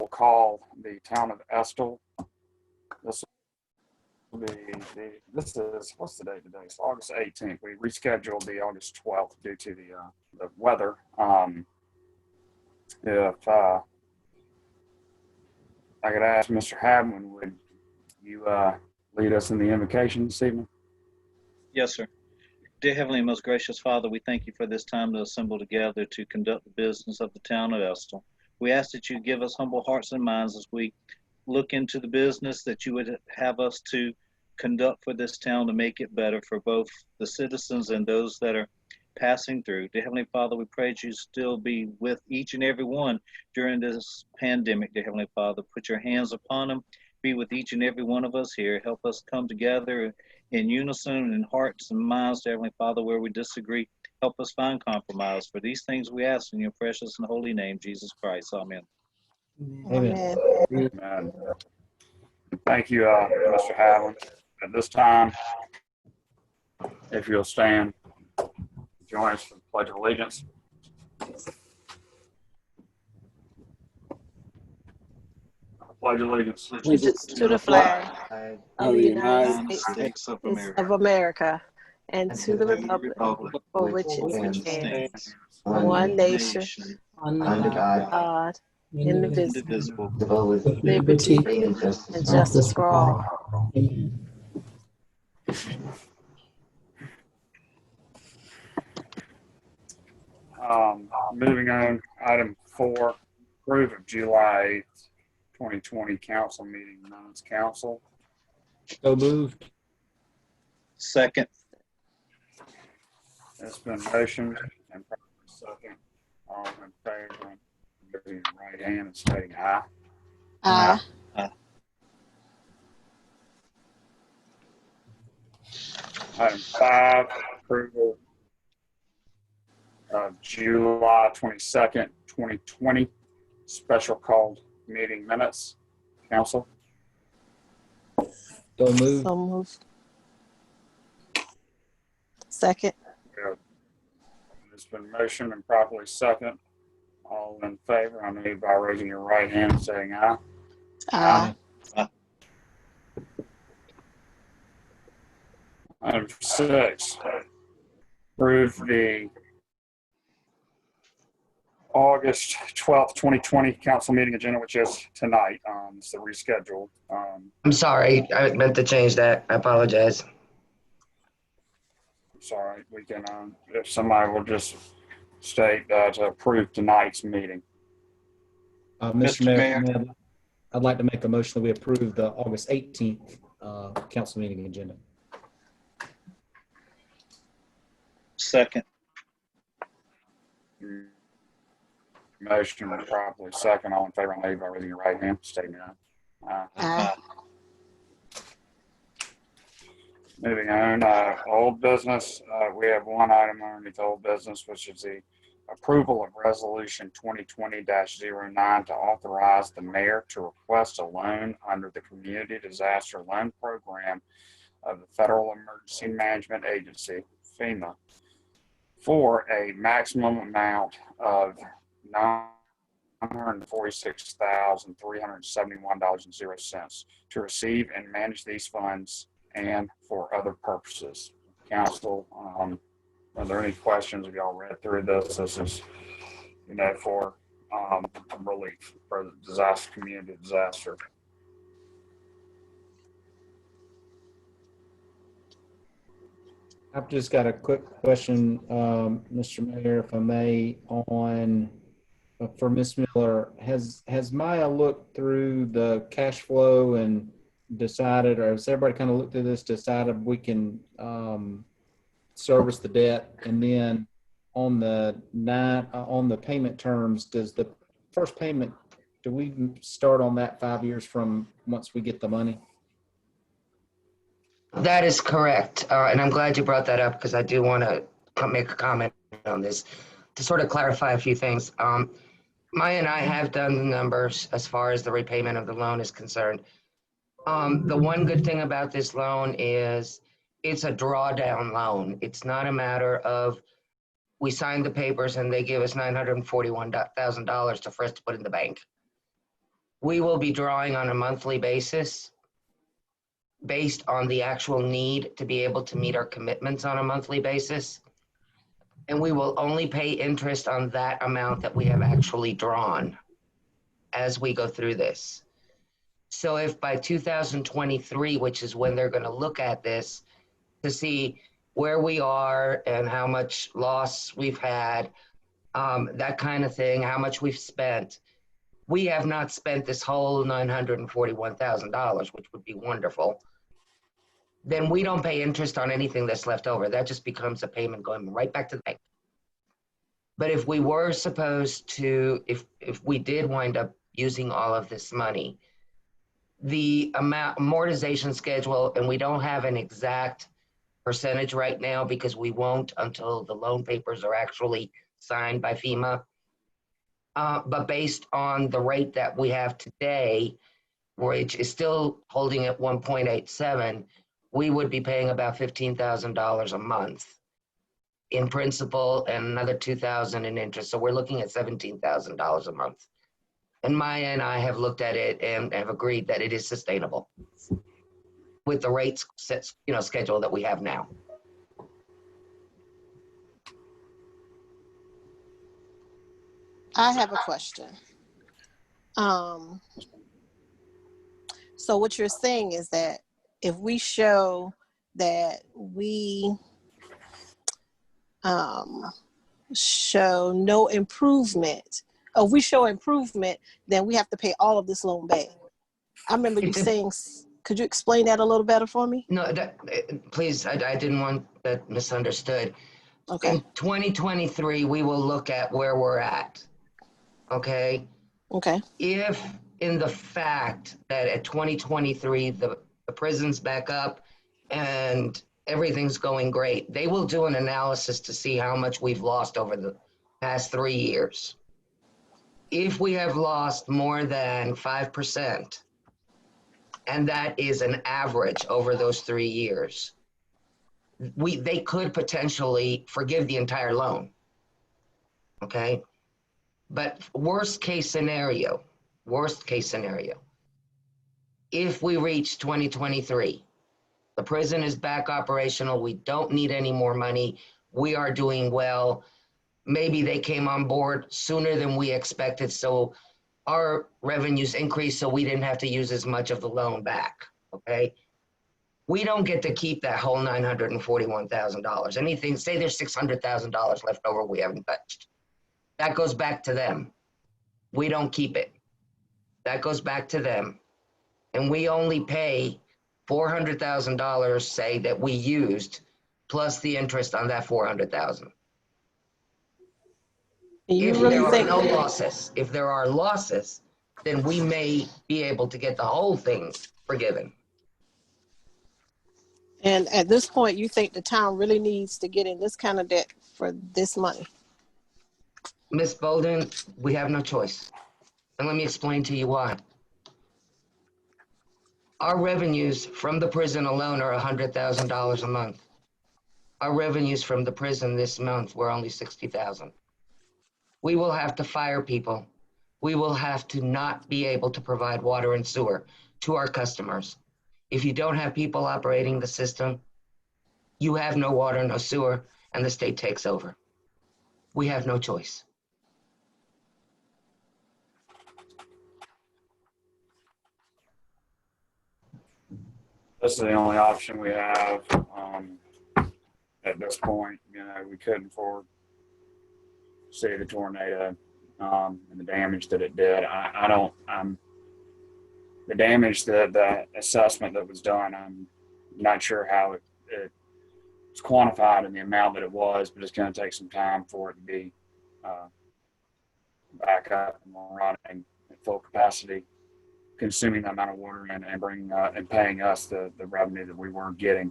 will call the town of Estill. This will be what's the date today? It's August 18th. We rescheduled the August 12th due to the weather. If I could ask Mr. Hadman, would you lead us in the invocation this evening? Yes, sir. Dear Heavenly and most gracious Father, we thank you for this time to assemble together to conduct the business of the town of Estill. We ask that you give us humble hearts and minds as we look into the business that you would have us to conduct for this town to make it better for both the citizens and those that are passing through. Dear Heavenly Father, we pray that you still be with each and every one during this pandemic. Dear Heavenly Father, put your hands upon them. Be with each and every one of us here. Help us come together in unison in hearts and minds, dear Heavenly Father, where we disagree. Help us find compromise. For these things we ask in your precious and holy name, Jesus Christ. Amen. Amen. Amen. Thank you, Mr. Hadlin. At this time, if you'll stand, join us for the Pledge of Allegiance. Pledge allegiance To the flag of the United States of America and to the republic for which it stands, one nation, under God, indivisible, with liberty and justice for all. Moving on, item 4, approve of July 8th, 2020 council meeting minutes. Council. So moved. Second. It's been motioned and probably second. All in favor, raising your right hand and stating aye. Aye. Item 5, approval of July 22nd, 2020 special called meeting minutes. Council. So moved. So moved. Second. It's been motioned and properly second. All in favor, I need by raising your right hand and saying aye. Aye. Item 6, approve the August 12th, 2020 council meeting agenda, which is tonight. It's the reschedule. I'm sorry, I meant to change that. I apologize. Sorry, we can, if somebody will just state to approve tonight's meeting. Mr. Mayor, I'd like to make a motion that we approve the August 18th council meeting agenda. Second. Motion properly second. All in favor, I need by raising your right hand, stating aye. Aye. Moving on, old business. We have one item underneath old business, which is the approval of resolution 2020-09 to authorize the mayor to request a loan under the Community Disaster Loan Program of the Federal Emergency Management Agency, FEMA, for a maximum amount of $946,371.00 to receive and manage these funds and for other purposes. Council, are there any questions? Have y'all read through this? This is, for relief for the disaster, community disaster. I've just got a quick question, Mr. Mayor, if I may, on for Ms. Miller. Has Maya looked through the cash flow and decided, or has everybody kind of looked through this, decided we can service the debt? And then on the payment terms, does the first payment, do we start on that 5 years from once we get the money? That is correct. And I'm glad you brought that up because I do want to make a comment on this to sort of clarify a few things. Maya and I have done the numbers as far as the repayment of the loan is concerned. The one good thing about this loan is it's a drawdown loan. It's not a matter of we signed the papers and they give us $941,000 for us to put in the bank. We will be drawing on a monthly basis based on the actual need to be able to meet our commitments on a monthly basis. And we will only pay interest on that amount that we have actually drawn as we go through this. So if by 2023, which is when they're going to look at this to see where we are and how much loss we've had, that kind of thing, how much we've spent. We have not spent this whole $941,000, which would be wonderful. Then we don't pay interest on anything that's left over. That just becomes a payment going right back to the bank. But if we were supposed to, if we did wind up using all of this money, the amortization schedule, and we don't have an exact percentage right now because we won't until the loan papers are actually signed by FEMA. But based on the rate that we have today, which is still holding at 1.87, we would be paying about $15,000 a month in principal and another $2,000 in interest. So we're looking at $17,000 a month. And Maya and I have looked at it and have agreed that it is sustainable with the rates set, schedule that we have now. I have a question. So what you're saying is that if we show that we show no improvement, or we show improvement, then we have to pay all of this loan back. I remember you saying, could you explain that a little better for me? No, please, I didn't want that misunderstood. Okay. In 2023, we will look at where we're at, okay? Okay. If in the fact that at 2023, the prison's back up and everything's going great, they will do an analysis to see how much we've lost over the past 3 years. If we have lost more than 5%, and that is an average over those 3 years, they could potentially forgive the entire loan, okay? But worst case scenario, if we reach 2023, the prison is back operational, we don't need any more money, we are doing well, maybe they came on board sooner than we expected, so our revenues increased so we didn't have to use as much of the loan back, okay? We don't get to keep that whole $941,000. Anything, say there's $600,000 left over we haven't touched. That goes back to them. We don't keep it. That goes back to them. And we only pay $400,000, say, that we used, plus the interest on that $400,000. If there are no losses, if there are losses, then we may be able to get the whole thing forgiven. And at this point, you think the town really needs to get in this kind of debt for this money? Ms. Bolden, we have no choice. And let me explain to you why. Our revenues from the prison alone are $100,000 a month. Our revenues from the prison this month were only $60,000. We will have to fire people. We will have to not be able to provide water and sewer to our customers. If you don't have people operating the system, you have no water, no sewer, and the state takes over. We have no choice. This is the only option we have at this point. We couldn't foresee the tornado and the damage that it did. The damage, the assessment that was done, I'm not sure how it was quantified in the amount that it was, but it's going to take some time for it to be back up and running at full capacity, consuming that amount of water and bringing and paying us the revenue that we weren't getting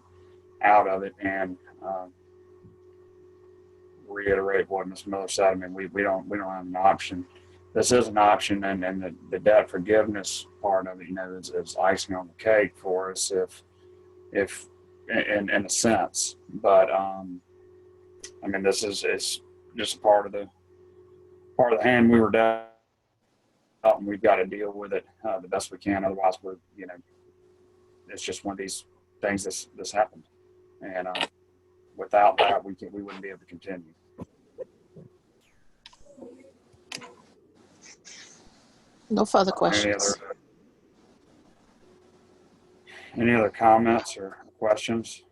out of it. And reiterate what Ms. Miller said. I mean, we don't have an option. This is an option, and the debt forgiveness part of it, is icing on the cake for us, if in a sense. But I mean, this is just a part of the hand we were dealt. and we've got to deal with it the best we can. Otherwise, it's just one of these things that's happened. And without that, we wouldn't be able to continue. No further questions. Any other comments or questions?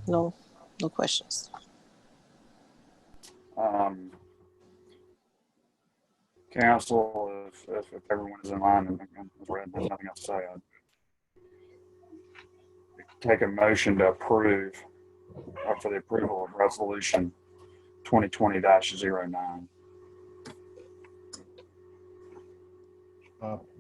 No questions. Council, if everyone is in line and there's nothing else to say, I'd take a motion to approve for the approval of resolution 2020-09.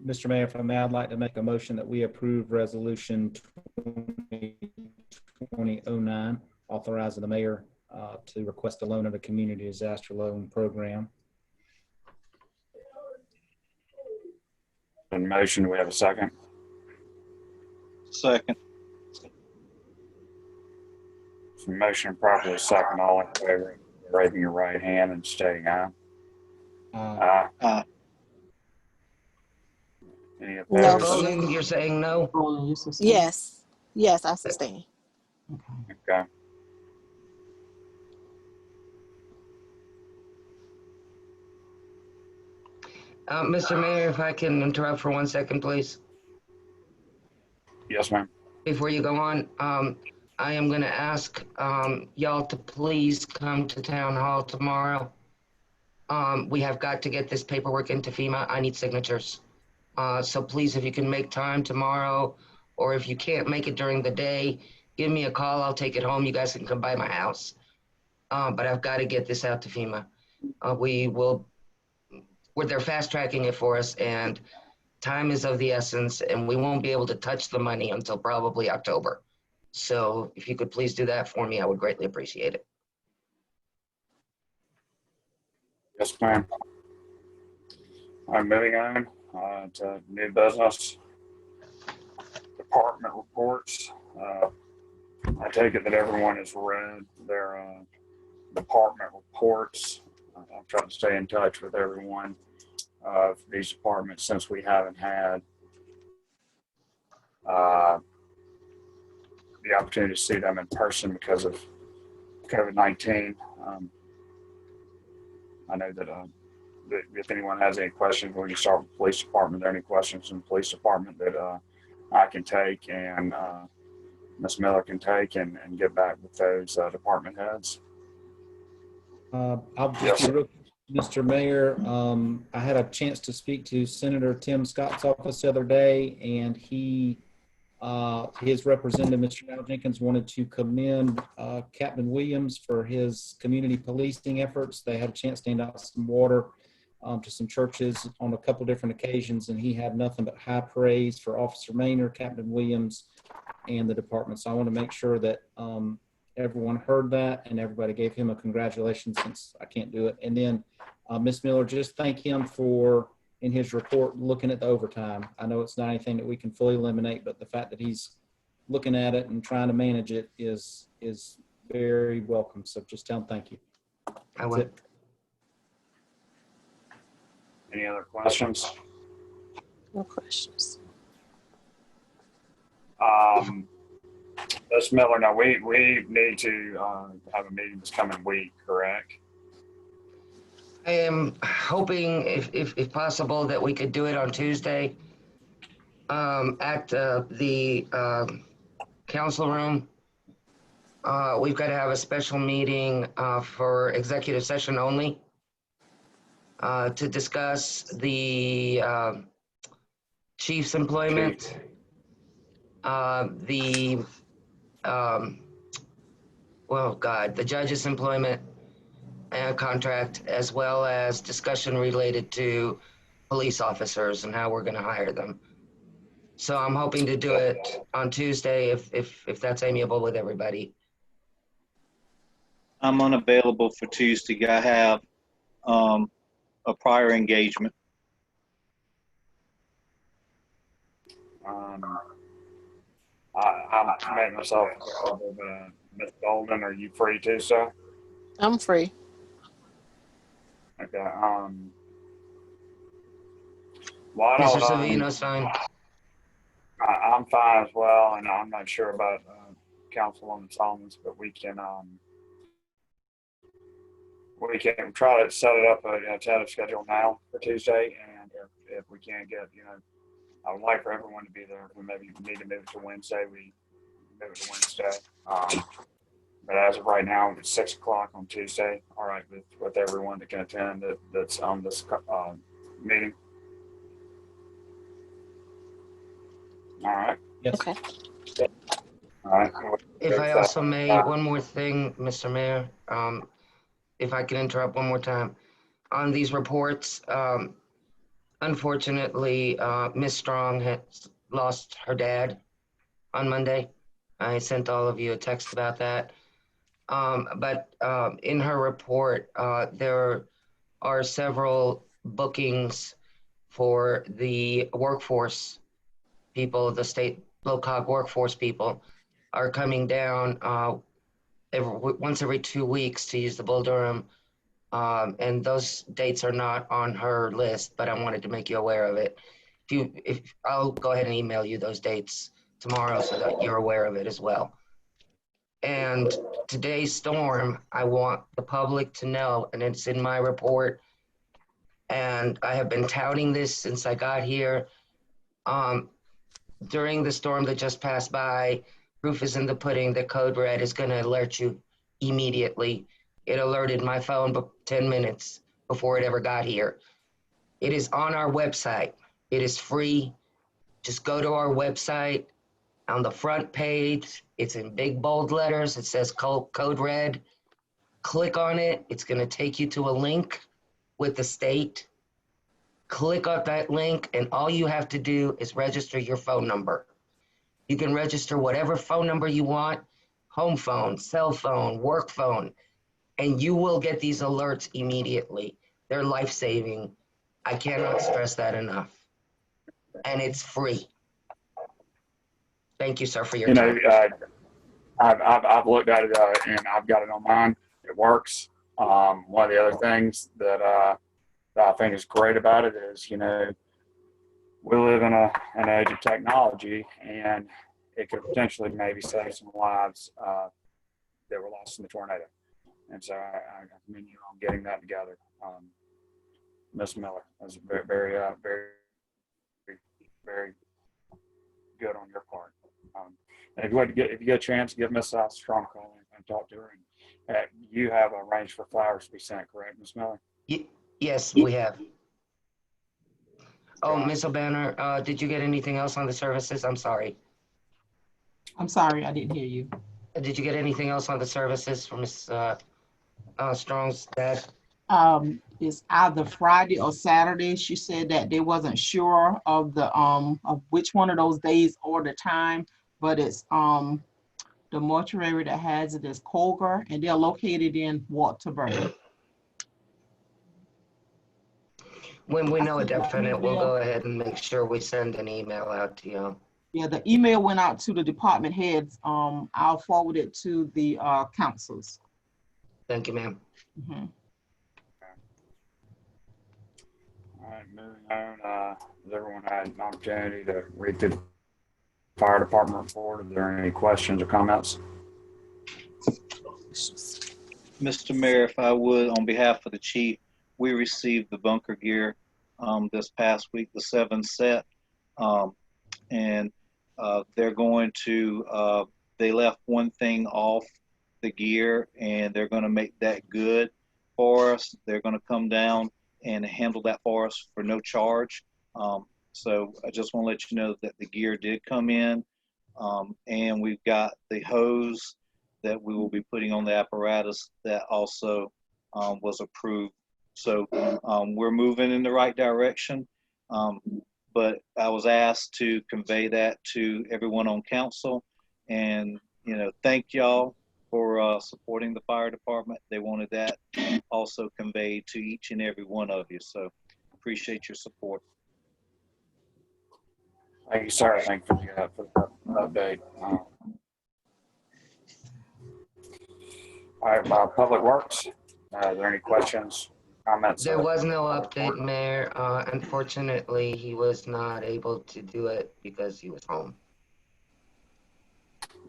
Mr. Mayor, if I may, I'd like to make a motion that we approve resolution 2020-09, authorizing the mayor to request a loan of the community disaster loan program. In motion, we have a second. Second. Motion properly second. All in favor, raising your right hand and stating aye. Aye. Any No. opposed? You're saying no? Yes, I sustain. Okay. Mr. Mayor, if I can interrupt for 1 second, please. Yes, ma'am. Before you go on, I am going to ask y'all to please come to town hall tomorrow. We have got to get this paperwork into FEMA. I need signatures. So please, if you can make time tomorrow, or if you can't make it during the day, give me a call. I'll take it home. You guys can come by my house. But I've got to get this out to FEMA. They're fast tracking it for us, and time is of the essence, and we won't be able to touch the money until probably October. So if you could please do that for me, I would greatly appreciate it. Yes, ma'am. All right, moving on to new business. Department reports. I take it that everyone has read their department reports. I'll try to stay in touch with everyone of these departments since we haven't had the opportunity to see them in person because of COVID-19. I know that if anyone has any questions, we can start with the police department. Are there any questions in the police department that I can take and Ms. Miller can take and get back with those department heads? I'll just be real, Mr. Mayor. I had a chance to speak to Senator Tim Scott's office the other day, and his representative, Mr. Al Jenkins, wanted to commend Captain Williams for his community policing efforts. They had a chance to hand out some water to some churches on a couple different occasions, and he had nothing but high praise for Officer Maynard, Captain Williams, and the department. So I want to make sure that everyone heard that and everybody gave him a congratulations, since I can't do it. And then Ms. Miller, just thank him for, in his report, looking at the overtime. I know it's not anything that we can fully eliminate, but the fact that he's looking at it and trying to manage it is very welcome. So just tell him thank you. I will. Any other questions? No questions. Ms. Miller, now we need to have a meeting this coming week, correct? I am hoping, if possible, that we could do it on Tuesday at the council room. We've got to have a special meeting for executive session only to discuss the chief's employment, the judge's employment and contract, as well as discussion related to police officers and how we're going to hire them. So I'm hoping to do it on Tuesday if that's amiable with everybody. I'm unavailable for Tuesday. I have a prior engagement. I made myself available. Ms. Golden, are you free too, sir? I'm free. Okay. Well, I Mr. don't, Savino's fine. I'm fine as well, and I'm not sure about Councilwoman Solomons, but we can try to set it up a tentative schedule now for Tuesday, and if we can't get, I would like for everyone to be there. If we maybe need to move it to Wednesday, we move it to Wednesday. But as of right now, it's 6 o'clock on Tuesday. All right, with everyone that can attend that's on this meeting. All right. Yes. Okay. All right. If I also may, one more thing, Mr. Mayor, if I can interrupt one more time. On these reports, unfortunately, Ms. Strong has lost her dad on Monday. I sent all of you a text about that. But in her report, there are several bookings for the workforce people, the state LOCOG workforce people are coming down once every 2 weeks to use the Bull Durham. And those dates are not on her list, but I wanted to make you aware of it. If I'll go ahead and email you those dates tomorrow so that you're aware of it as well. And today's storm, I want the public to know, and it's in my report, and I have been touting this since I got here. During the storm that just passed by, proof is in the pudding that Code Red is going to alert you immediately. It alerted my phone 10 minutes before it ever got here. It is on our website. It is free. Just go to our website. On the front page, it's in big bold letters. It says Code Red. Click on it. It's going to take you to a link with the state. Click on that link, and all you have to do is register your phone number. You can register whatever phone number you want, home phone, cell phone, work phone, and you will get these alerts immediately. They're life-saving. I cannot stress that enough. And it's free. Thank you, sir, for your time. I've looked at it and I've got it on mine. It works. One of the other things that I think is great about it is, we live in an age of technology, and it could potentially maybe save some lives that were lost in the tornado. And so I commend you on getting that together, Miss Miller. That's very, very, very, very good on your part. And if you get a chance, give Miss Strong a call and talk to her. And you have arranged for flowers to be sent, correct, Miss Miller? Yes, we have. Oh, Ms. O'Banner, did you get anything else on the services? I'm sorry. I'm sorry, I didn't hear you. Did you get anything else on the services from Ms. Strong's dad? It's either Friday or Saturday. She said that they wasn't sure of the of which one of those days or the time, but it's the mortuary that has it is Colger, and they're located in Walterburg. When we know a definite, we'll go ahead and make sure we send an email out to you. Yeah, the email went out to the department heads. I'll forward it to the councils. Thank you, ma'am. Mm-hmm. All right, moving on. Has everyone had an opportunity to read through the fire department report? Are there any questions or comments? Mr. Mayor, if I would, on behalf of the chief, we received the bunker gear this past week, the 7 set, and they're going to, they left one thing off the gear, and they're going to make that good for us. They're going to come down and handle that for us for no charge. So I just want to let you know that the gear did come in, and we've got the hose that we will be putting on the apparatus that also was approved. So we're moving in the right direction, but I was asked to convey that to everyone on council, and thank y'all for supporting the fire department. They wanted that also conveyed to each and every one of you, so appreciate your support. Thank you, sir. Thank you for the update. All right, Public Works. Are there any questions comments? There was no update, Mayor. Unfortunately, he was not able to do it because he was home.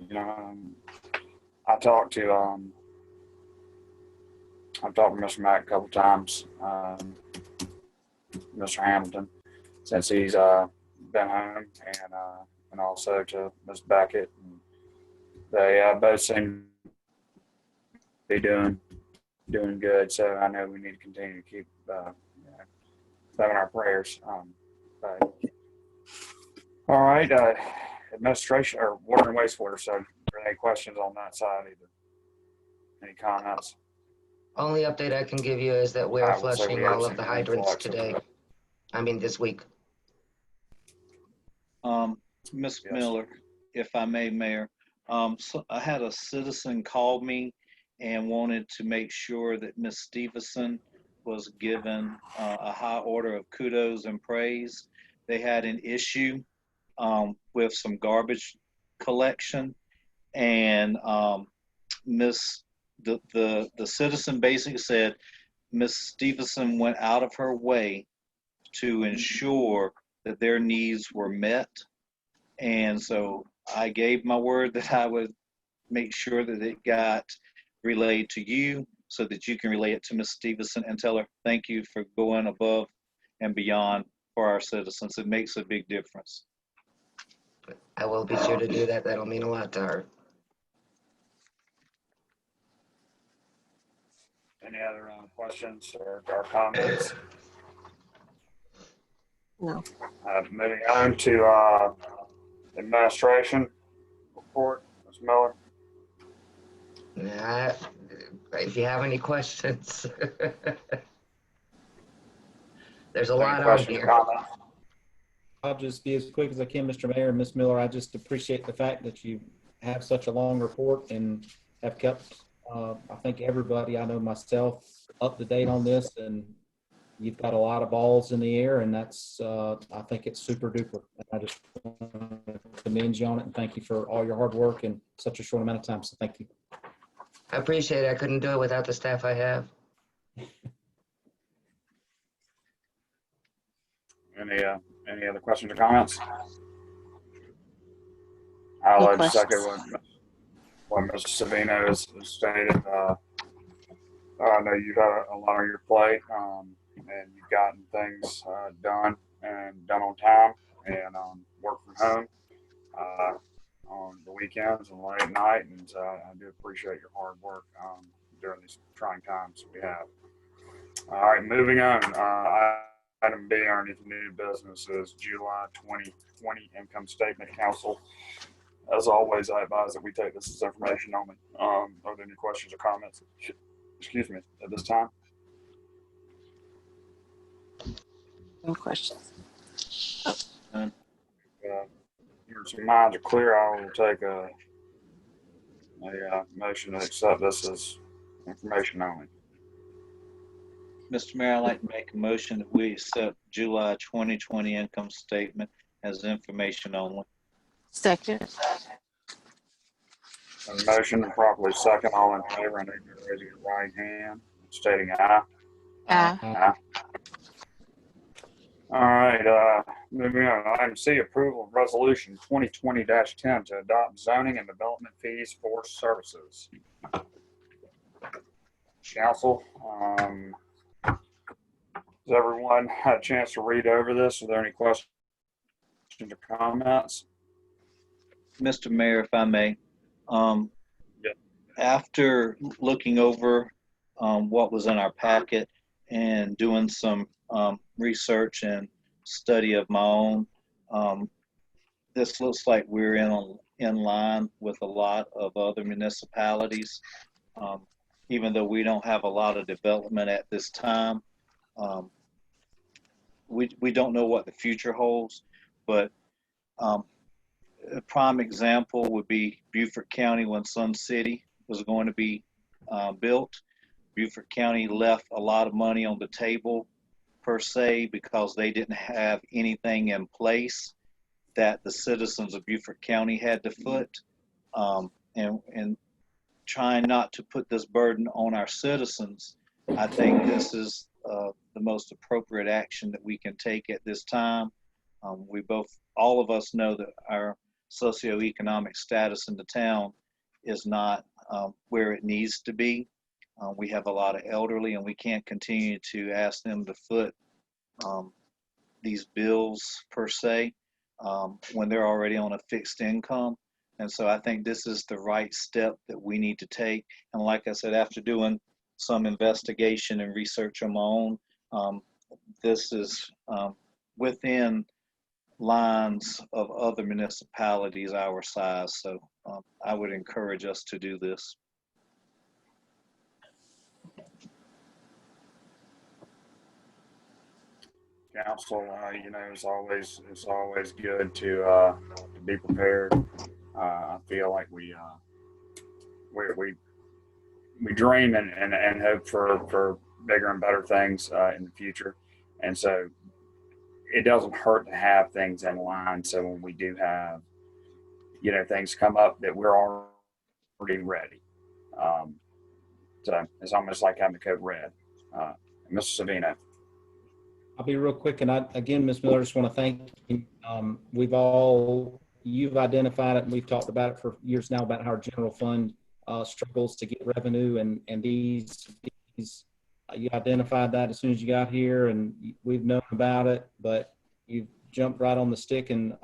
You know, I talked to Mr. Mack a couple times, Mr. Hamilton, since he's been home, and also to Ms. Beckett. And they both seem to be doing good. So I know we need to continue to keep having our prayers. But, all right, administration or water and wastewater. So, are there any questions on that side either? Any comments? Only update I can give you is that we're I would say flushing we have all of some the hydrants influx of today. I mean, this week. Ms. Yes. Miller, if I may, Mayor, so I had a citizen call me and wanted to make sure that Ms. Stevenson was given a high order of kudos and praise. They had an issue with some garbage collection, and the citizen basically said Ms. Stevenson went out of her way to ensure that their needs were met. And so I gave my word that I would make sure that it got relayed to you so that you can relay it to Ms. Stevenson and tell her thank you for going above and beyond for our citizens. It makes a big difference. I will be sure to do that. That'll mean a lot to her. Any other questions or comments? No. Moving on to administration report, Ms. Miller. If you have any questions, there's a Any lot on questions or here. comments? I'll just be as quick as I can, Mr. Mayor and Ms. Miller. I just appreciate the fact that you have such a long report and have kept, I think everybody, I know myself, up to date on this, and you've got a lot of balls in the air, and that's, I think it's super duper. And I just want to commend you on it and thank you for all your hard work in such a short amount of time. So thank you. I appreciate it. I couldn't do it without the staff I have. Any other questions or comments? I'll No just questions. second what Mr. Savino has stated. I know you've had a lot on your plate, and you've gotten things done on time, and work from home on the weekends and late at night. And I do appreciate your hard work during these trying times we have. All right, moving on. Item B, underneath new business, is July 2020 income statement. Council, as always, I advise that we take this as information only. Are there any questions or comments? Excuse me, at this time? No questions. Your minds are clear. I will take a motion to accept this as information only. Mr. Mayor, I'd like to make a motion that we accept July 2020 income statement as information only. Second. A motion properly second. All in favor, I need you to raise your right hand, stating aye. Aye. Aye. All right, moving on. Item C, approval of resolution 2020-10 to adopt zoning and development fees for services. Council, has everyone had a chance to read over this? Are there any questions or comments? Mr. Mayor, if I may, after looking over what was in our packet and doing some research and study of my own, this looks like we're in line with a lot of other municipalities. Even though we don't have a lot of development at this time, we don't know what the future holds, but a prime example would be Beaufort County when Sun City was going to be built. Beaufort County left a lot of money on the table per se because they didn't have anything in place that the citizens of Beaufort County had to foot. And trying not to put this burden on our citizens, I think this is the most appropriate action that we can take at this time. All of us know that our socioeconomic status in the town is not where it needs to be. We have a lot of elderly, and we can't continue to ask them to foot these bills per se when they're already on a fixed income. And so I think this is the right step that we need to take. And like I said, after doing some investigation and research on my own, this is within lines of other municipalities our size. So I would encourage us to do this. Council, it's always good to be prepared. I feel like we dream and hope for bigger and better things in the future, and so it doesn't hurt to have things in line. So when we do have things come up, that we're already ready. So it's almost like having the code red. Mr. Savino. I'll be real quick, and again, Ms. Miller, just want to thank you. You've identified it, and we've talked about it for years now about how our general fund struggles to get revenue, and these you identified that as soon as you got here, and we've known about it, but you've jumped right on the stick and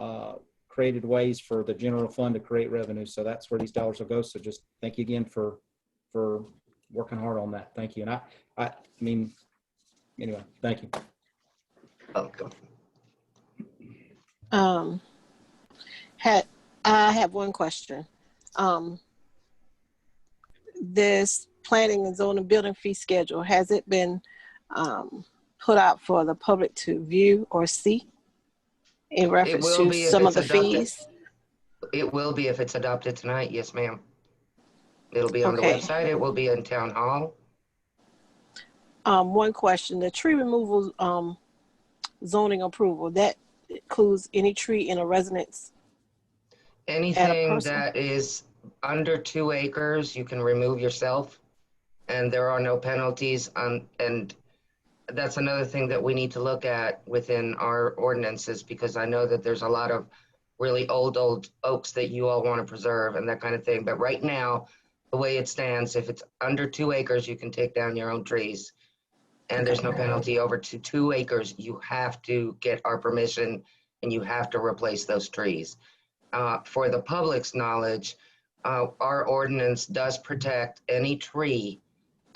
created ways for the general fund to create revenue. So that's where these dollars will go. So just thank you again for working hard on that. Thank you. And I mean, anyway, thank you. Welcome. I have one question. This planning and zoning building fee schedule, has it been put out for the public to view or see in reference to some of the fees? It will be if it's adopted tonight. Yes, ma'am. It'll be on the website. It will be in town hall. One question, the tree removal zoning approval, that includes any tree in a residence? Anything that is under 2 acres, you can remove yourself, and there are no penalties. And that's another thing that we need to look at within our ordinances, because I know that there's a lot of really old oaks that you all want to preserve and that kind of thing. But right now, the way it stands, if it's under 2 acres, you can take down your own trees, and there's no penalty. Over to 2 acres, you have to get our permission, and you have to replace those trees. For the public's knowledge, our ordinance does protect any tree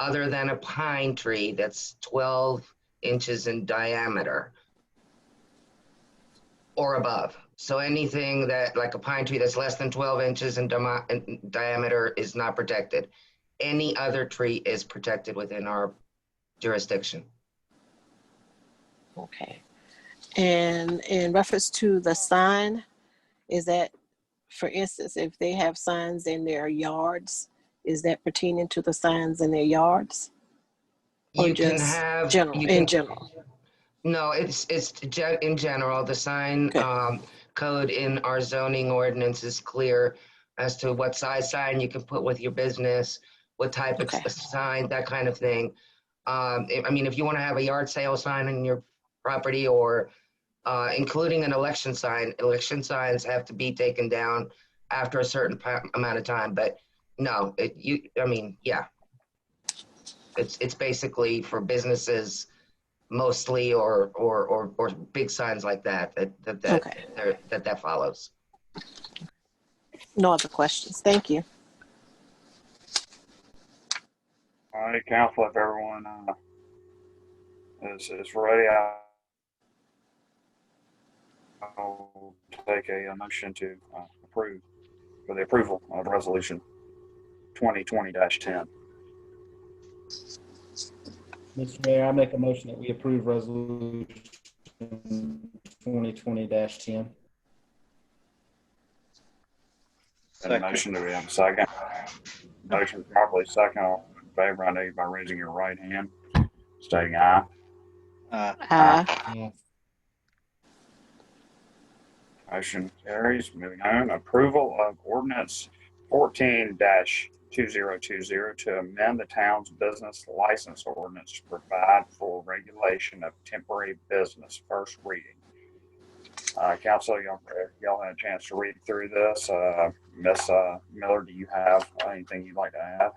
other than a pine tree that's 12 inches in diameter or above. So anything that, like a pine tree that's less than 12 inches in diameter, is not protected. Any other tree is protected within our jurisdiction. Okay. And in reference to the sign, is that, for instance, if they have signs in their yards, is that pertaining to the signs in their yards? Or You can just have in general? No, it's in general. The sign code in our zoning ordinance is clear as to what size sign you can put with your business, what type of sign, that kind of thing. I mean, if you want to have a yard sale sign in your property, or including an election signs have to be taken down after a certain amount of time. But no, it's basically for businesses mostly, or big signs like that follows. No other questions. Thank you. All right, council, if everyone is ready, I'll take a motion to approve for the approval of resolution 2020-10. Mr. Mayor, I make a motion that we approve resolution 2020-10. Motion, do we have a second? Motion properly second. All in favor, I know you by raising your right hand, stating aye. Aye. Motion carries. Moving on, approval of ordinance 14-2 2020 to amend the town's business license ordinance to provide for regulation of temporary business. First reading. Council, y'all had a chance to read through this. Ms. Miller, do you have anything you'd like to add?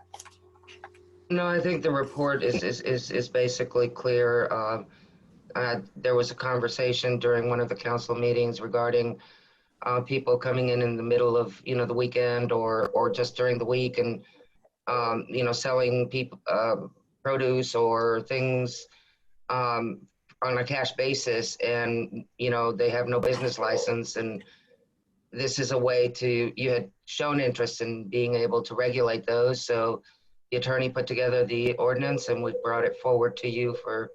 No, I think the report is basically clear. There was a conversation during one of the council meetings regarding people coming in the middle of the weekend or just during the week and selling people produce or things on a cash basis, and they have no business license. And this is a way you had shown interest in being able to regulate those, so the attorney put together the ordinance and we brought it forward to you for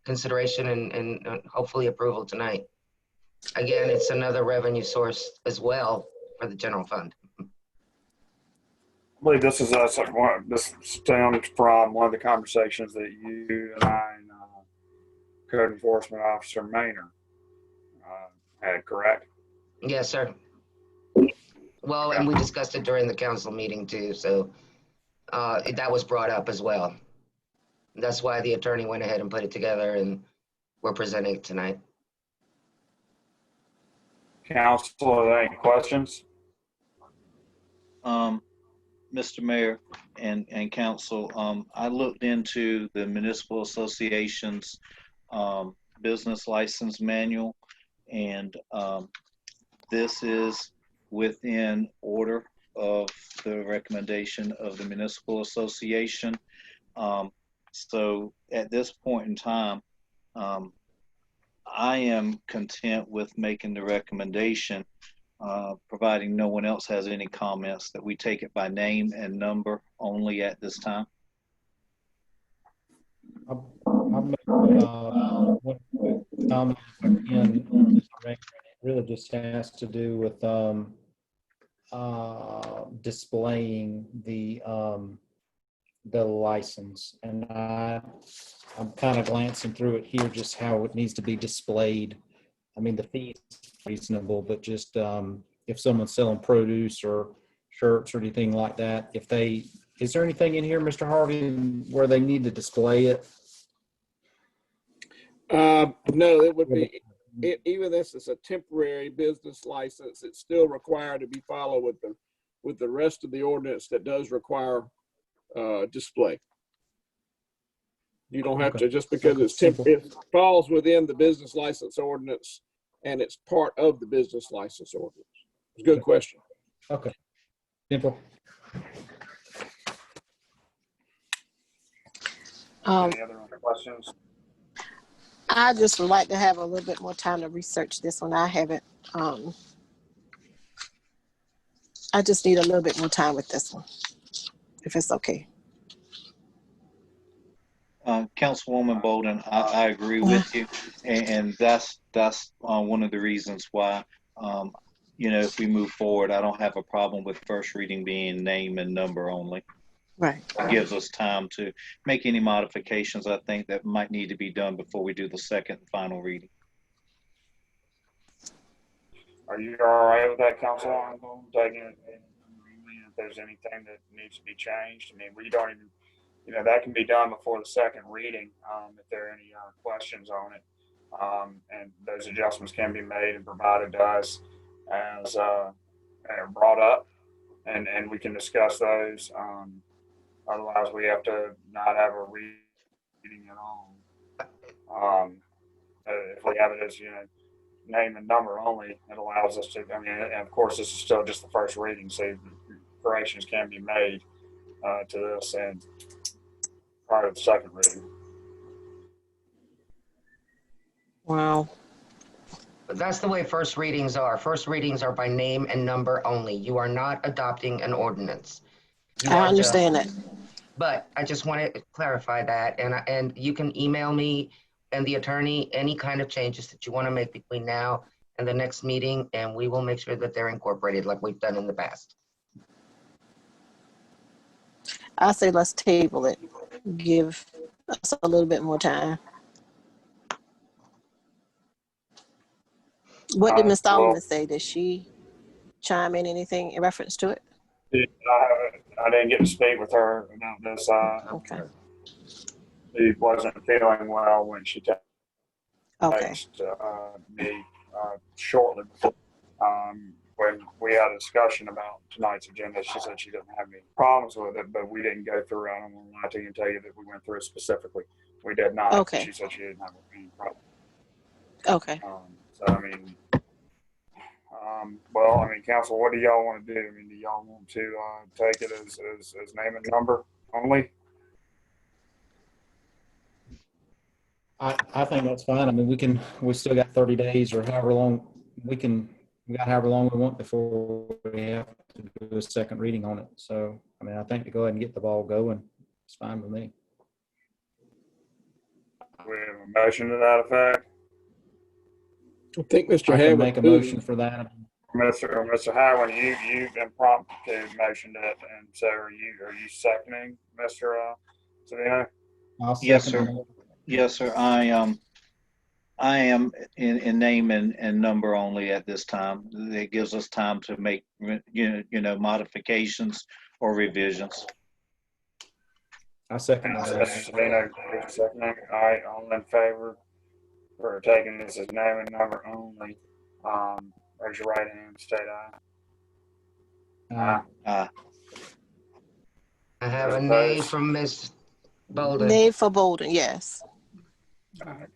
consideration and hopefully approval tonight. Again, it's another revenue source as well for the general fund. I believe this is this stemmed from one of the conversations that you and I and Code Enforcement Officer Maynard had, correct? Yes, sir. Well, and we discussed it during the council meeting too, so that was brought up as well. That's why the attorney went ahead and put it together, and we're presenting it tonight. Council, any questions? Mr. Mayor and council, I looked into the Municipal Association's business license manual, and this is within order of the recommendation of the Municipal Association. So at this point in time, I am content with making the recommendation, providing no one else has any comments, that we take it by name and number only at this time. I'll make one quick comment if I can, Mr. Mayor. It really just has to do with displaying the license, and I'm kind of glancing through it here, just how it needs to be displayed. I mean, the fee is reasonable, but just if someone's selling produce or shirts or anything like that, is there anything in here, Mr. Harvey, where they need to display it? No, it would be, even this is a temporary business license, it's still required to be followed with the rest of the ordinance that does require display. You don't have to, just because it falls within the business license ordinance and it's part of the business license ordinance. It's a good question. Okay. Simple. Any other questions? I just would like to have a little bit more time to research this one. I haven't. I just need a little bit more time with this one, if it's okay. Councilwoman Bolden, I agree with you, and that's one of the reasons why, if we move forward, I don't have a problem with first reading being name and number only. Right. It gives us time to make any modifications, I think, that might need to be done before we do the second and final reading. Are you all right with that, Council? Taking it, if there's anything that needs to be changed, I mean, we don't even, that can be done before the second reading, if there are any questions on it. And those adjustments can be made and provided to us as brought up, and we can discuss those. Otherwise, we have to not have a reading at all. If we have it as, name and number only, it allows us to, and of course, this is still just the first reading, so corrections can be made to this and prior to the second reading. Wow. But that's the way first readings are. First readings are by name and number only. You are not adopting an ordinance. I understand that. But I just want to clarify that, and you can email me and the attorney any kind of changes that you want to make between now and the next meeting, and we will make sure that they're incorporated like we've done in the past. I say let's table it. Give us a little bit more time. What did Ms. Solomon say? Did she chime in anything in reference to it? I didn't get to speak with her about this. Okay. She wasn't feeling well when she Okay. texted me shortly when we had a discussion about tonight's agenda. She said she didn't have any problems with it, but we didn't go through it. I don't want to lie to you and tell you that we went through it specifically. We did not. Okay. She said she didn't have any problem. Okay. So, I mean, well, I mean, council, what do y'all want to do? I mean, do y'all want to take it as name and number only? I think that's fine. I mean, we still got 30 days or however long we got however long we want before we have to do a second reading on it. So, I mean, I think to go ahead and get the ball going, it's fine with me. We have a motion to that effect. I think Mr. I can Hammond make a moved. motion for that. Mr. Howard, you've been prompted to motion it, and so are you seconding, Mr. Savino? I'll Yes, second sir. it. Yes, sir. I am in name and number only at this time. It gives us time to make modifications or revisions. I second Mr. that. Savino, you're seconding. All right, all in favor for taking this as name and number only? Raise your right hand, state aye. Aye. I have Those a nay opposed? from Ms. Bolden. Nay for Bolden, yes. Okay.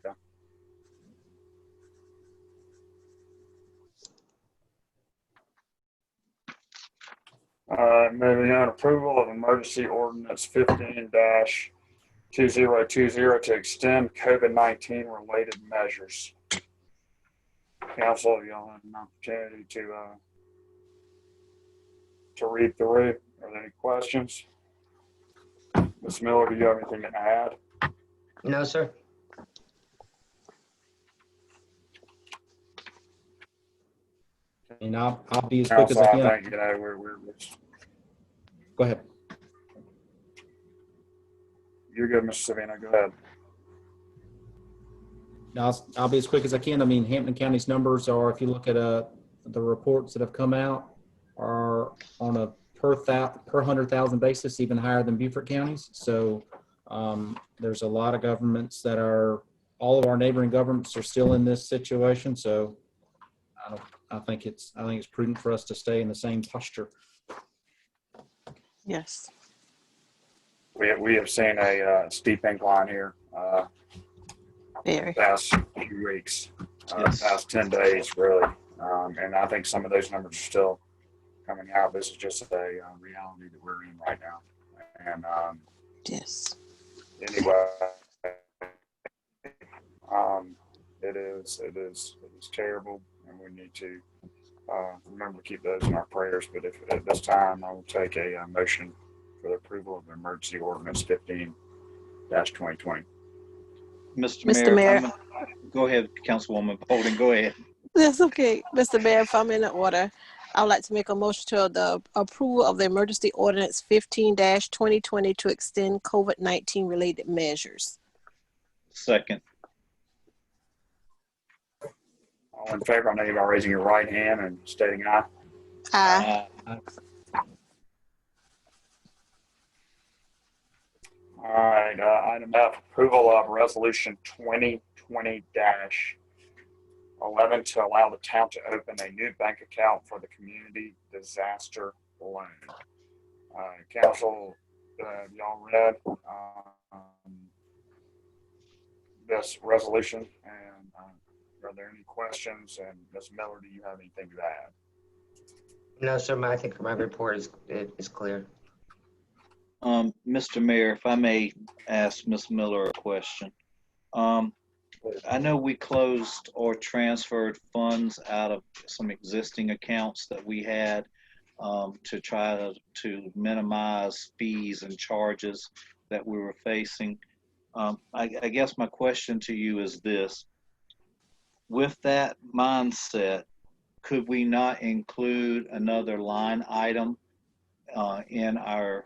Moving on, approval of emergency ordinance 15-2020 to extend COVID-19 related measures. Council, y'all have an opportunity to read through. Are there any questions? Ms. Miller, do you have anything to add? No, sir. I mean, I'll be as quick as Council, I I can. think, we're Go ahead. you're good, Mr. Savino, go ahead. No, I'll be as quick as I can. I mean, Hampton County's numbers are, if you look at the reports that have come out, are on a per 100,000 basis, even higher than Beaufort counties. So there's a lot of governments that are, all of our neighboring governments are still in this situation. So I think it's prudent for us to stay in the same posture. Yes. We have seen a steep incline here Very. past few weeks, Yes. past 10 days, really. And I think some of those numbers are still coming out. This is just a reality that we're in right now. And Yes. anyway, it is terrible, and we need to remember to keep those in our prayers. But if at this time, I will take a motion for the approval of emergency ordinance 15-2020. Mr. Mayor. Go ahead, Councilwoman Bolden. Go ahead. That's okay. Mr. Mayor, if I'm in the order, I would like to make a motion to the approval of the emergency ordinance 15-2020 to extend COVID-19 related measures. Second. All in favor, I know you by raising your right hand and stating aye. Aye. All right, item F, approval of resolution 2020-11 to allow the town to open a new bank account for the community disaster loan. Council, y'all read this resolution, and are there any questions? And Ms. Miller, do you have anything to add? No, sir. I think my report is clear. Mr. Mayor, if I may ask Ms. Miller a question. I know we closed or transferred funds out of some existing accounts that we had to try to minimize fees and charges that we were facing. I guess my question to you is this. With that mindset, could we not include another line item in our,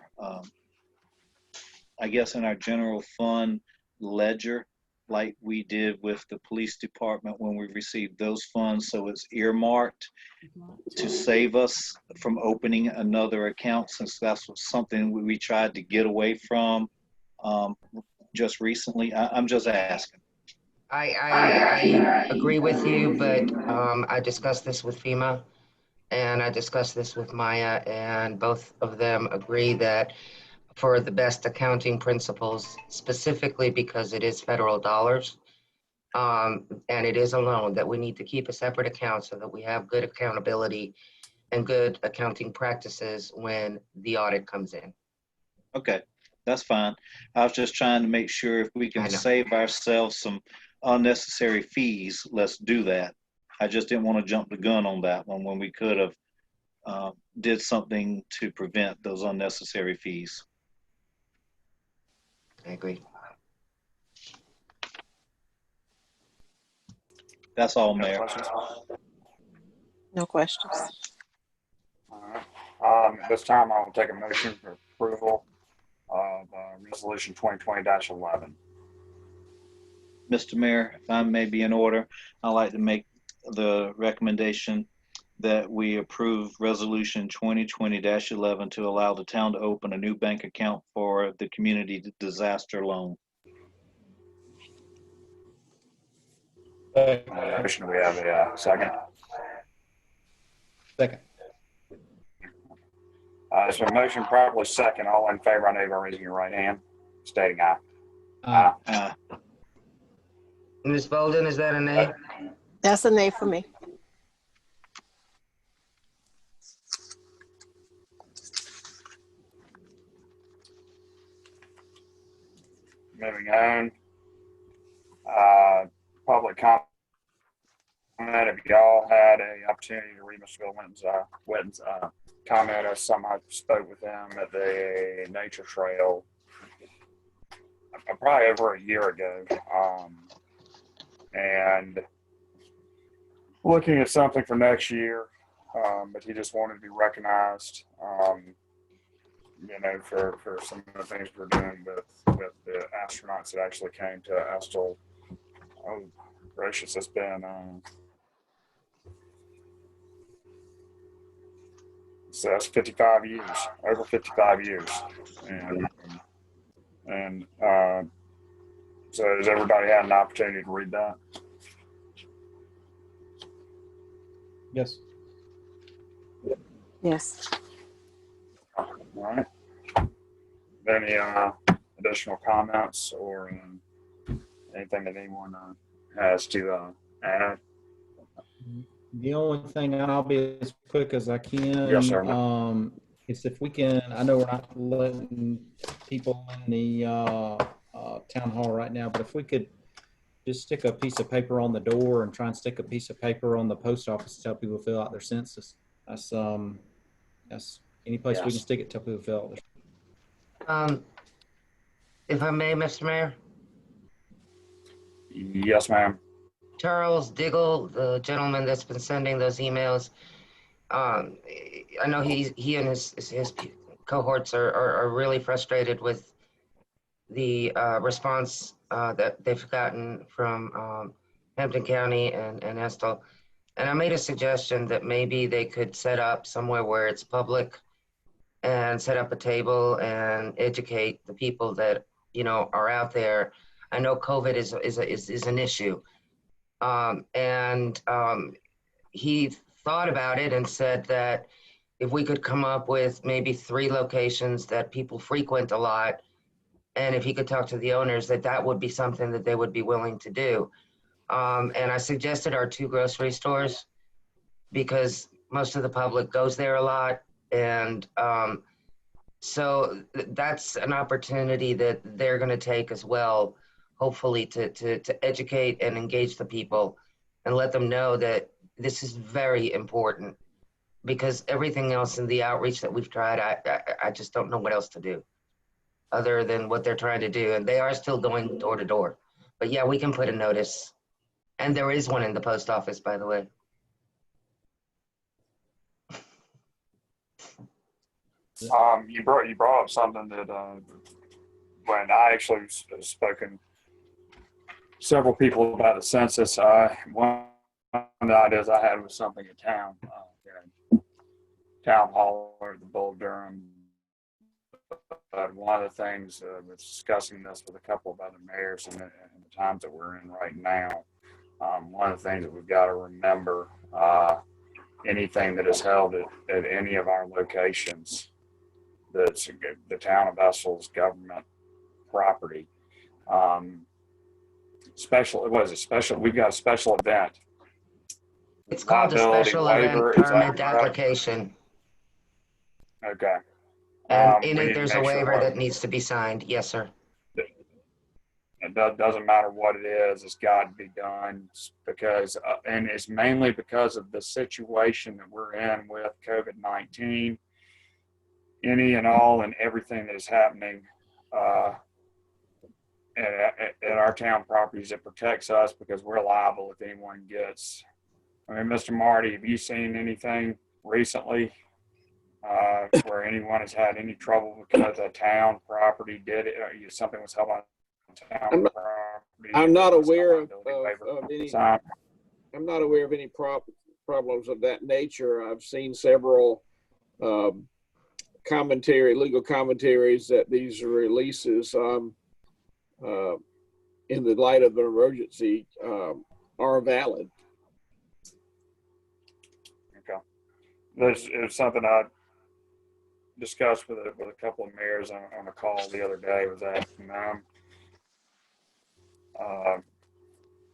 I guess in our general fund ledger like we did with the police department when we received those funds. So it's earmarked to save us from opening another account, since that's something we tried to get away from just recently. I'm just asking. I agree with you, but I discussed this with FEMA and I discussed this with Maya, and both of them agree that for the best accounting principles, specifically because it is federal dollars, and it is a loan, that we need to keep a separate account so that we have good accountability and good accounting practices when the audit comes in. Okay, that's fine. I was just trying to make sure if we I can know. save ourselves some unnecessary fees, let's do that. I just didn't want to jump the gun on that one when we could have did something to prevent those unnecessary fees. I agree. That's all, Any other Mayor. questions? No questions. All right. At this time, I will take a motion for approval of Resolution 2020-11. Mr. Mayor, if I may be in order, I'd like to make the recommendation that we approve Resolution 2020-11 to allow the town to open a new bank account for the community disaster loan. Motion, we have a second. Second. So motion properly second. All in favor, I know by raising your right hand, stating aye. Ms. Bolden, is that a nay? That's a nay for me. Moving on. Public comment. Have y'all had an opportunity to read Mr. Bill Witten's comment as some I spoke with him at the nature trail probably over a year ago, and looking at something for next year, but he just wanted to be recognized, for some of the things we're doing with the astronauts that actually came to Estill. Oh, gracious, it's been so that's 55 years, over 55 years. And so has everybody had an opportunity to read that? Yes. Yes. All right. Any additional comments or anything that anyone has to add? The only thing, and I'll be as quick as I can. Yes, sir. Is if we can, I know we're not letting people in the town hall right now, but if we could just stick a piece of paper on the door and try and stick a piece of paper on the post office to tell people to fill out their census. That's any place we can stick it, tell people to fill out. If I may, Mr. Mayor? Yes, ma'am. Charles Diggle, the gentleman that's been sending those emails, I know he and his cohorts are really frustrated with the response that they've gotten from Hampton County and Estill. And I made a suggestion that maybe they could set up somewhere where it's public and set up a table and educate the people that, are out there. I know COVID is an issue. He thought about it and said that if we could come up with maybe 3 locations that people frequent a lot, and if he could talk to the owners, that would be something that they would be willing to do. And I suggested our 2 grocery stores because most of the public goes there a lot. And so that's an opportunity that they're going to take as well, hopefully to educate and engage the people and let them know that this is very important, because everything else in the outreach that we've tried, I just don't know what else to do other than what they're trying to do. And they are still going door to door. But yeah, we can put a notice. And there is one in the post office, by the way. You brought up something that when I actually spoken several people about the census. One of the ideas I had was something in town, town hall or the Bull Durham. But one of the things, was discussing this with a couple of other mayors in the times that we're in right now. One of the things that we've got to remember, anything that is held at any of our locations, that's the town of Estill's government property. We've got a special event. It's called a Liability special waiver, event is that permit correct? application. Okay. And in We it, need to there's a make sure waiver what- that needs to be signed. Yes, sir. It doesn't matter what it is, it's got to be done because, and it's mainly because of the situation that we're in with COVID-19, any and all and everything that is happening at our town properties. It protects us because we're liable if anyone gets. I mean, Mr. Marty, have you seen anything recently where anyone has had any trouble because a town property did it? Something was held on town property. I'm not aware of any. Sign. I'm not aware of any problems of that nature. I've seen several legal commentaries that these releases, in the light of an emergency, are valid. Okay. There's something I discussed with a couple of mayors on a call the other day. Was asking them.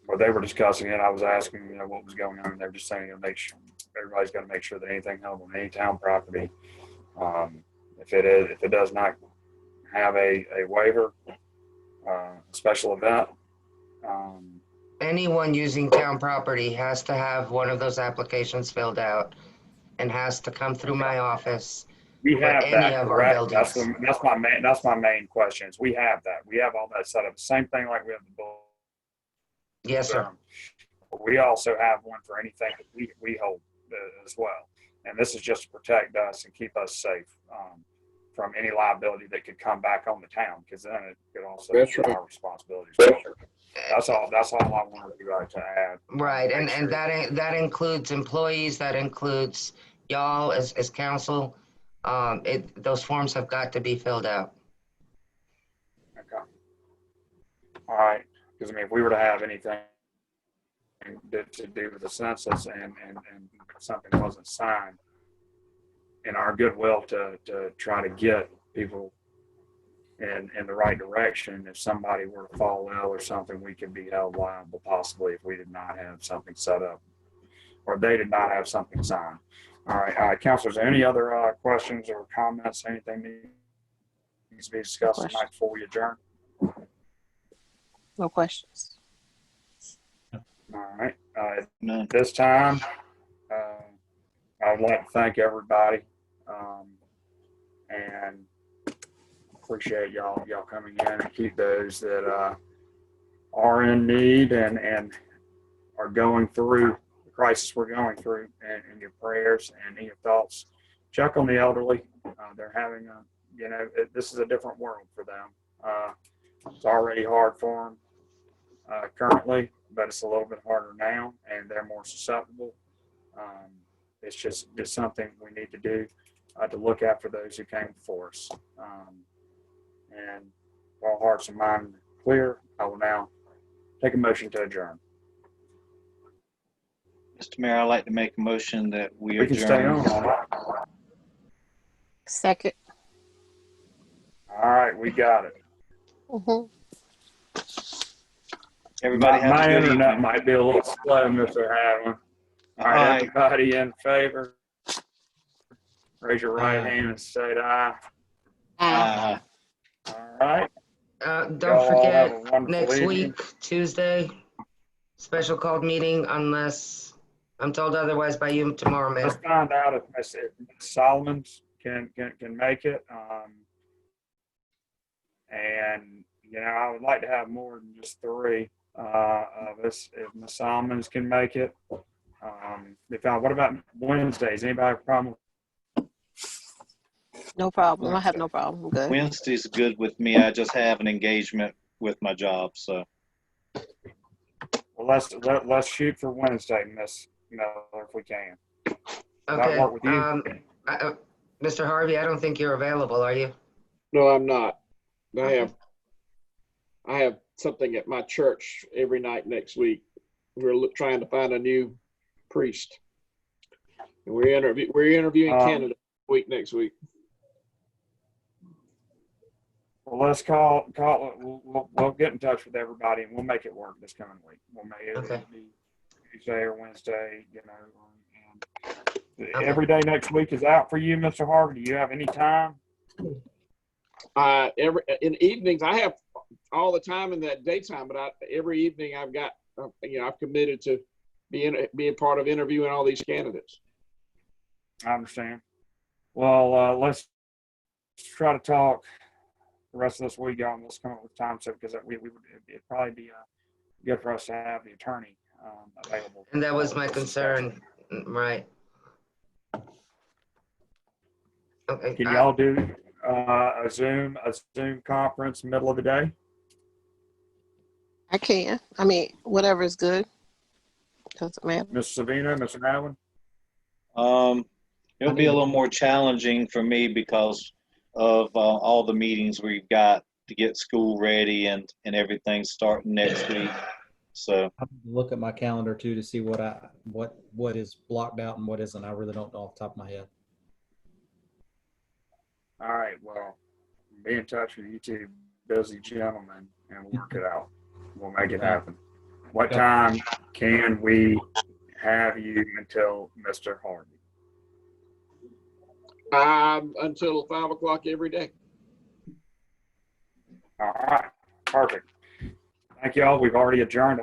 Where they were discussing it, I was asking, what was going on. They were just saying, make sure everybody's got to make sure that anything held on any town property, if it does not have a waiver, special event. Anyone using town property has to have one of those applications filled out and has to come through my office. We have any that, of our correct? buildings. That's my main question. Is we have that. We have all that set up. Same thing like we have the Bull. Yes, sir. We also have one for anything that we hold as well. And this is just to protect us and keep us safe from any liability that could come back on the town, because then it could also be our responsibility. That's all I wanted to add. Right, and that includes employees, that includes y'all as council. Those forms have got to be filled out. Okay. All right. Because if we were to have anything to do with the census and something wasn't signed, in our goodwill to try to get people in the right direction, if somebody were to fall ill or something, we could be held liable possibly if we did not have something set up or they did not have something signed. All right, councilors, any other questions or comments? Anything needs to be discussed tonight before we adjourn? No questions. All right. No. At this time, I would like to thank everybody and appreciate y'all coming in and keep those that are in need and are going through the crisis we're going through and your prayers and in your thoughts. Check on the elderly. They're having this is a different world for them. It's already hard for them currently, but it's a little bit harder now, and they're more susceptible. It's just something we need to do to look after those who came before us. And all hearts and minds clear, I will now take a motion to adjourn. Mr. Mayor, I'd like to make a motion that we We can stay adjourn. on. Second. All right, we got it. Mm-hmm. Everybody have My a good internet evening. might be a little slow, Mr. Hadwin. All right, everybody in favor? Raise your right hand and say aye. Aye. All right. Don't Y'all have a forget, wonderful next evening. week, Tuesday, special called meeting unless I'm told otherwise by you tomorrow, Let's Mayor. find out if Solomon's can make it. And I would like to have more than just three of us. If Ms. Solomons can make it, what about Wednesdays? Anybody have a problem? No problem. I have no problem. I'm good. Wednesday's good with me. I just have an engagement with my job, so. let's shoot for Wednesday, Miss Miller, if we can. Does that Okay. work with you? Mr. Harvey, I don't think you're available, are you? No, I'm not. I have something at my church every night next week. We're trying to find a new priest. And we're interviewing candidates next week. Well, let's we'll get in touch with everybody and we'll make it work this coming week. We'll make it Okay. be Tuesday or Wednesday, and Okay. every day next week is out for you, Mr. Harvey. Do you have any time? In evenings, I have all the time in that daytime, but every evening I've got, I've committed to being part of interviewing all these candidates. I understand. Well, let's try to talk the rest of this week on. Let's come up with time, so because it'd probably be good for us to have the attorney available. And that was my concern, right? Okay. Can y'all do a Zoom conference middle of the day? I can. I mean, whatever is good. Doesn't matter. Ms. Savino, Mr. Allen? It'll be a little more challenging for me because of all the meetings we've got to get school ready and everything starting next week. So I'll look at my calendar too to see what is blocked out and what isn't. I really don't know off the top of my head. All right, well, be in touch with you two busy gentlemen and we'll work it out. We'll make it happen. What time can we have you until Mr. Harvey? Until 5 o'clock every day. All right, perfect. Thank you all. We've already adjourned.